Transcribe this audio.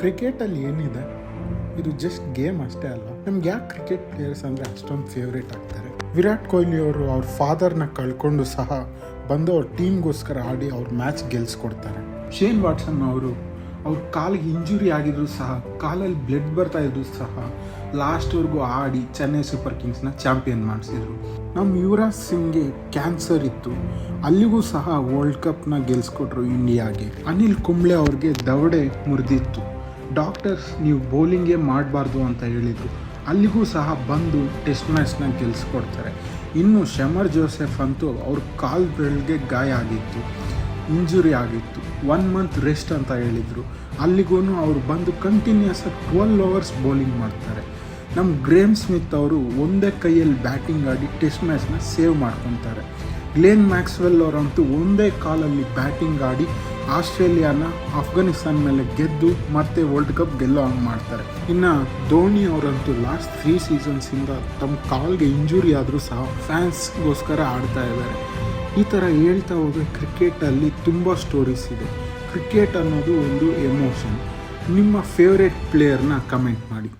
ಕ್ರಿಕೆಟಲ್ಲಿ ಏನಿದೆ, ಇದು ಜಸ್ಟ್ ಗೇಮ್ ಅಷ್ಟೇ ಅಲ್ಲ. ನಮ್ಗೆ ಯಾಕೆ ಕ್ರಿಕೆಟ್ ಪ್ಲೇಯರ್ಸ್ ಅಂದರೆ ಅಷ್ಟೊಂದು ಫೇವ್ರೇಟ್ ಆಗ್ತಾರೆ? ವಿರಾಟ್ ಕೊಹ್ಲಿ ಅವರು ಅವ್ರ ಫಾದರ್ನ ಕಳ್ಕೊಂಡು ಸಹ ಬಂದು ಅವ್ರ ಟೀಮ್ಗೋಸ್ಕರ ಆಡಿ ಅವ್ರ ಮ್ಯಾಚ್ ಗೆಲ್ಸ್ಕೊಡ್ತಾರೆ. ಶೇನ್ ವಾಟ್ಸನ್ ಅವರು ಅವ್ರ ಕಾಲಿಗೆ ಇಂಜುರಿ ಆಗಿದ್ರು ಸಹ, ಕಾಲಲ್ಲಿ ಬ್ಲಡ್ ಬರ್ತಾ ಇದ್ರು ಸಹ ಲಾಸ್ಟ್ವರೆಗೂ ಆಡಿ ಚೆನ್ನೈ ಸೂಪರ್ ಕಿಂಗ್ಸ್ನ ಚಾಂಪಿಯನ್ ಮಾಡಿಸಿದ್ರು. ನಮ್ಮ ಯುವರಾಜ್ ಸಿಂಗ್ಗೆ ಕ್ಯಾನ್ಸರ್ ಇತ್ತು, ಅಲ್ಲಿಗೂ ಸಹ ವರ್ಲ್ಡ್ ಕಪ್ನ ಗೆಲ್ಸ್ಕೊಟ್ರು ಇಂಡಿಯಾಗೆ. ಅನಿಲ್ ಕುಂಬ್ಳೆ ಅವ್ರಿಗೆ ದವಡೆ ಮುರಿದಿತ್ತು, ಡಾಕ್ಟರ್ಸ್ ನೀವು ಬೌಲಿಂಗೇ ಮಾಡಬಾರ್ದು ಅಂತ ಹೇಳಿದರು, ಅಲ್ಲಿಗೂ ಸಹ ಬಂದು ಟೆಸ್ಟ್ ಮ್ಯಾಚ್ನ ಗೆಲ್ಸ್ಕೊಡ್ತಾರೆ. ಇನ್ನು ಶಮರ್ ಜೋಸೆಫ್ ಅಂತೂ ಅವ್ರ ಕಾಲು ಬೆರಳಿಗೆ ಗಾಯ ಆಗಿತ್ತು, ಇಂಜುರಿ ಆಗಿತ್ತು, 1 ಮಂತ್ ರೆಸ್ಟ್ ಅಂತ ಹೇಳಿದರು, ಅಲ್ಲಿಗೂ ಅವ್ರು ಬಂದು ಕಂಟಿನ್ಯೂಸ್ 12 ಅವರ್ಸ್ ಬೌಲಿಂಗ್ ಮಾಡ್ತಾರೆ. ನಮ್ಮ ಗ್ರೇಮ್ ಸ್ಮಿತ್ ಅವರು ಒಂದೇ ಕೈಯಲ್ಲಿ ಬ್ಯಾಟಿಂಗ್ ಆಡಿ ಟೆಸ್ಟ್ ಮ್ಯಾಚ್ನ ಸೇವ್ ಮಾಡ್ಕೊತಾರೆ. ಗ್ಲೇನ್ ಮ್ಯಾಕ್ಸ್ವೆಲ್ ಅವರಂತೂ ಒಂದೇ ಕಾಲಲ್ಲಿ ಬ್ಯಾಟಿಂಗ್ ಆಡಿ ಆಸ್ಟ್ರೇಲಿಯಾನ ಆಫ್ಘಾನಿಸ್ತಾನ ಮೇಲೆ ಗೆದ್ದು ಮತ್ತೆ ವರ್ಲ್ಡ್ ಕಪ್ ಗೆಲ್ಲೋ ಹಂಗೆ ಮಾಡ್ತಾರೆ. ಇನ್ನು ಧೋನಿ ಅವರಂತೂ ಲಾಸ್ಟ್ 3 ಸೀಸನ್ಸಿಂದ ತಮ್ಮ ಕಾಲ್ಗೆ ಇಂಜುರಿ ಆದರೂ ಸಹ ಫ್ಯಾನ್ಸ್ಗೋಸ್ಕರ ಆಡ್ತಾ ಇದ್ದಾರೆ. ಈ ಥರ ಹೇಳ್ತಾ ಹೋದರೆ ಕ್ರಿಕೆಟಲ್ಲಿ ತುಂಬ ಸ್ಟೋರೀಸ್ ಇದೆ. ಕ್ರಿಕೆಟ್ ಅನ್ನೋದು ಒಂದು ಎಮೋಷನ್. ನಿಮ್ಮ ಫೇವ್ರೇಟ್ ಪ್ಲೇಯರ್ನ ಕಮೆಂಟ್ ಮಾಡಿ.